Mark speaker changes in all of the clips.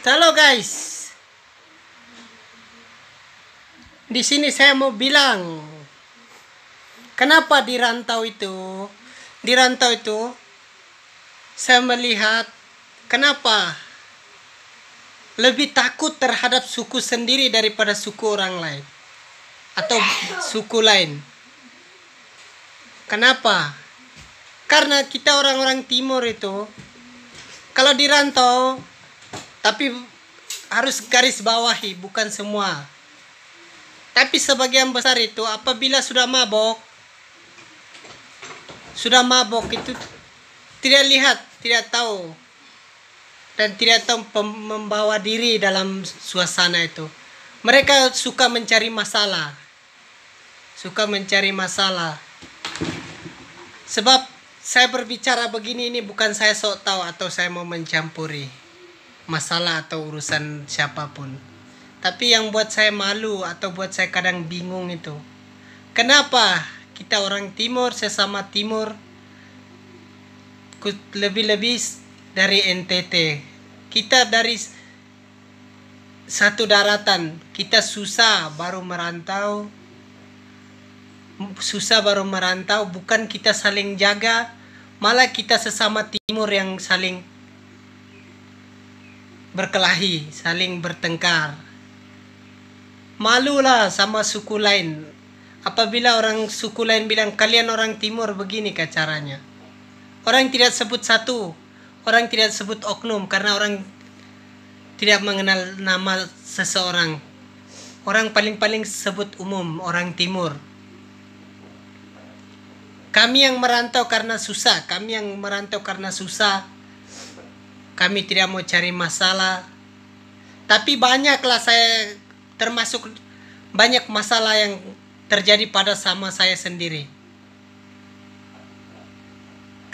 Speaker 1: Halo guys, di sini saya mau bilang kenapa di rantau itu saya melihat kenapa lebih takut terhadap suku sendiri daripada suku orang lain atau suku lain. Kenapa? Karena kita orang-orang timur itu kalau di rantau, tapi harus garis bawahi, bukan semua. Tapi sebagian besar itu apabila sudah mabok itu tidak lihat, tidak tahu, dan tidak tahu membawa diri dalam suasana itu. Mereka suka mencari masalah. Sebab saya berbicara begini ini bukan saya sok tahu atau saya mau mencampuri masalah atau urusan siapapun. Tapi yang buat saya malu atau buat saya kadang bingung itu, kenapa kita orang timur, sesama timur, lebih-lebih dari NTT, kita dari satu daratan, kita susah baru merantau, bukan kita saling jaga, malah kita sesama timur yang saling berkelahi, saling bertengkar. Malulah sama suku lain. Apabila orang suku lain bilang kalian orang timur begini kah caranya. Orang tidak sebut satu, orang tidak sebut oknum karena orang tidak mengenal nama seseorang. Orang paling-paling sebut umum, orang timur. Kami yang merantau karena susah, kami tidak mau cari masalah. Tapi banyaklah saya termasuk banyak masalah yang terjadi pada sama saya sendiri.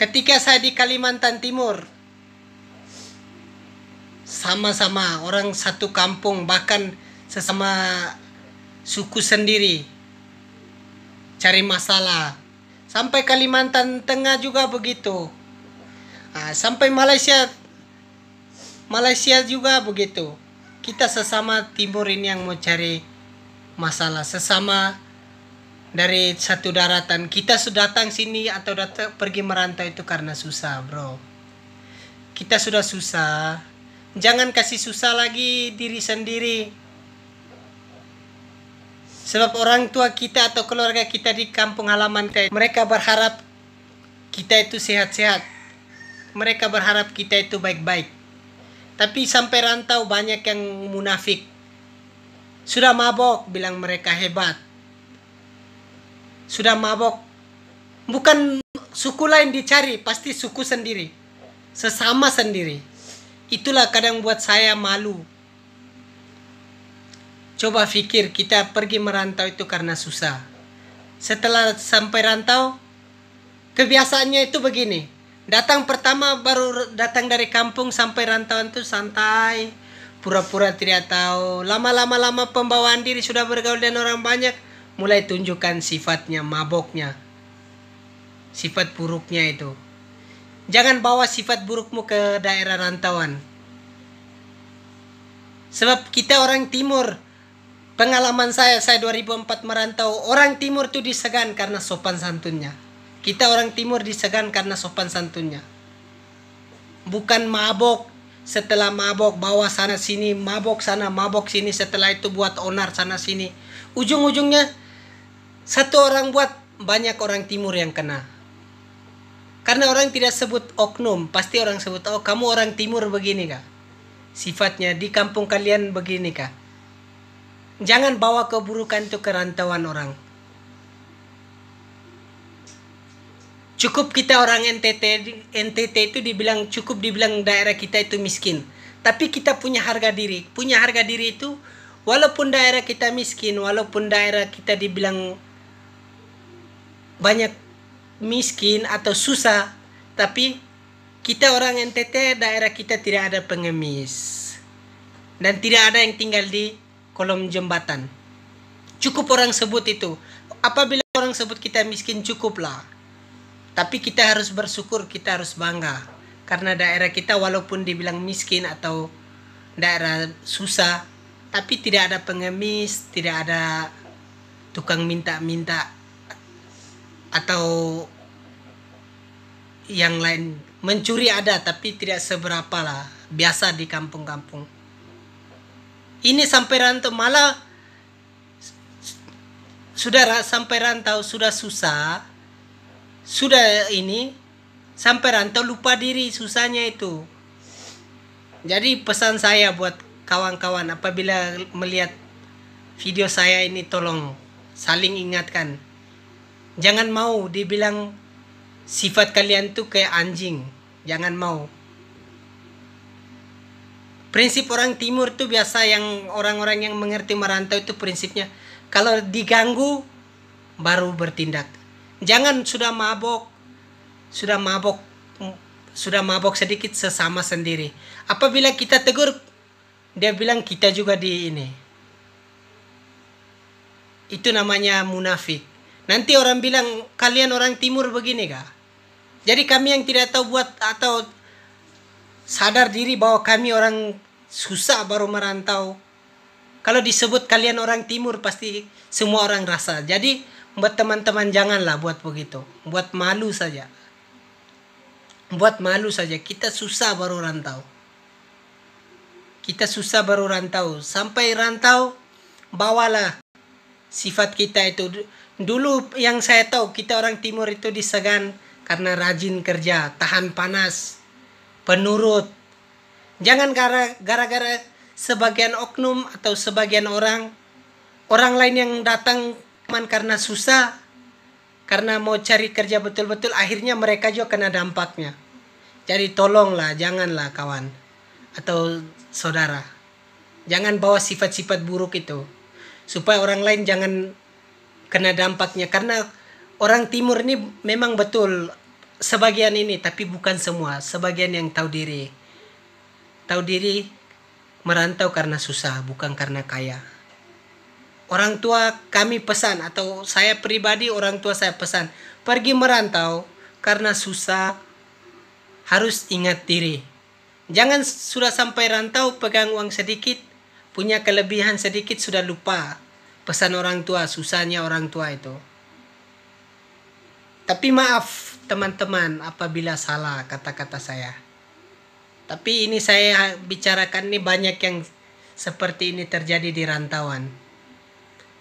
Speaker 1: Ketika saya di Kalimantan Timur, sama-sama orang satu kampung, bahkan sesama suku sendiri, cari masalah. Sampai Kalimantan Tengah juga begitu. Sampai Malaysia juga begitu. Kita sesama timur ini yang mau cari masalah, sesama dari satu daratan. Kita sudah datang sini atau pergi merantau itu karena susah, bro. Kita sudah susah, jangan kasih susah lagi diri sendiri. Sebab orang tua kita atau keluarga kita di kampung halaman kita, mereka berharap kita itu sehat-sehat. Mereka berharap kita itu baik-baik. Tapi sampai rantau banyak yang munafik. Sudah mabok, bilang mereka hebat. Sudah mabok. Bukan suku lain dicari, pasti suku sendiri. Sesama sendiri. Itulah kadang buat saya malu. Coba pikir, kita pergi merantau itu karena susah. Setelah sampai rantau, kebiasaannya itu begini. Datang pertama baru datang dari kampung sampai rantauan itu santai, pura-pura tidak tahu. Lama-lama pembawaan diri sudah bergaul dengan orang banyak, mulai tunjukkan sifatnya, maboknya, sifat buruknya itu. Jangan bawa sifat burukmu ke daerah rantauan. Sebab kita orang timur, pengalaman saya 2004 merantau, orang timur itu disegan karena sopan santunnya. Kita orang timur disegan karena sopan santunnya. Bukan mabok, setelah mabok bawa sana sini, mabok sana, mabok sini, setelah itu buat onar sana sini. Ujung-ujungnya satu orang buat, banyak orang timur yang kena. Karena orang tidak sebut oknum, pasti orang sebut, oh kamu orang timur begini kah? Sifatnya di kampung kalian begini kah? Jangan bawa keburukan itu ke rantauan orang. Cukup kita orang NTT itu cukup dibilang daerah kita itu miskin. Tapi kita punya harga diri. Punya harga diri itu walaupun daerah kita miskin, walaupun daerah kita dibilang banyak miskin atau susah, tapi kita orang NTT, daerah kita tidak ada pengemis. Dan tidak ada yang tinggal di kolong jembatan. Cukup orang sebut itu. Apabila orang sebut kita miskin, cukuplah. Tapi kita harus bersyukur, kita harus bangga. Karena daerah kita walaupun dibilang miskin atau daerah susah, tapi tidak ada pengemis, tidak ada tukang minta-minta atau yang lain. Mencuri ada, tapi tidak seberapa lah, biasa di kampung-kampung. Ini sampai rantau malah sudah sampai rantau sudah susah, sudah ini sampai rantau lupa diri susahnya itu. Jadi pesan saya buat kawan-kawan, apabila melihat video saya ini, tolong saling ingatkan. Jangan mau dibilang sifat kalian tuh kayak anjing. Jangan mau. Prinsip orang timur tuh biasa, yang orang-orang yang mengerti merantau itu prinsipnya, kalau diganggu baru bertindak. Jangan sudah mabok sedikit sesama sendiri. Apabila kita tegur, dia bilang kita juga di ini. Itu namanya munafik. Nanti orang bilang kalian orang timur begini kah? Jadi kami yang tidak tahu buat atau sadar diri bahwa kami orang susah baru merantau. Kalau disebut kalian orang timur, pasti semua orang rasa. Jadi buat teman-teman janganlah buat begitu. Buat malu saja. Buat malu saja. Kita susah baru rantau. Kita susah baru rantau. Sampai rantau, bawalah sifat kita itu. Dulu yang saya tahu, kita orang timur itu disegan karena rajin kerja, tahan panas, penurut. Jangan gara-gara sebagian oknum atau sebagian orang lain yang datang karena susah, karena mau cari kerja betul-betul, akhirnya mereka juga kena dampaknya. Jadi tolonglah, janganlah kawan atau saudara, jangan bawa sifat-sifat buruk itu, supaya orang lain jangan kena dampaknya. Karena orang timur ini memang betul sebagian ini, tapi bukan semua. Sebagian yang tahu diri merantau karena susah, bukan karena kaya. Orang tua kami pesan, atau saya pribadi, orang tua saya pesan, pergi merantau karena susah, harus ingat diri. Jangan sudah sampai rantau pegang uang sedikit, punya kelebihan sedikit, sudah lupa pesan orang tua, susahnya orang tua itu. Tapi maaf teman-teman apabila salah kata-kata saya. Tapi ini saya bicarakan, ini banyak yang seperti ini terjadi di rantauan.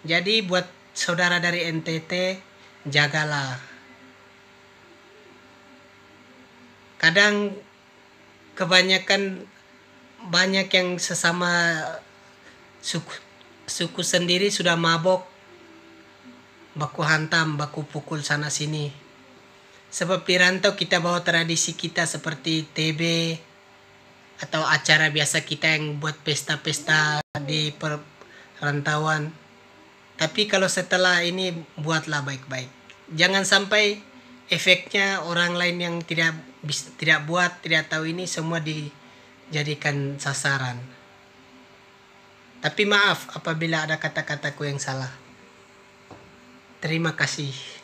Speaker 1: Jadi buat saudara dari NTT, jagalah. Kadang kebanyakan banyak yang sesama suku sendiri sudah mabok, baku hantam, baku pukul sana sini. Sebab di rantau kita bawa tradisi kita seperti TB atau acara biasa kita yang buat pesta-pesta di perantauan. Tapi kalau setelah ini, buatlah baik-baik. Jangan sampai efeknya orang lain yang tidak buat, tidak tahu ini, semua dijadikan sasaran. Tapi maaf apabila ada kata-kataku yang salah. Terima kasih.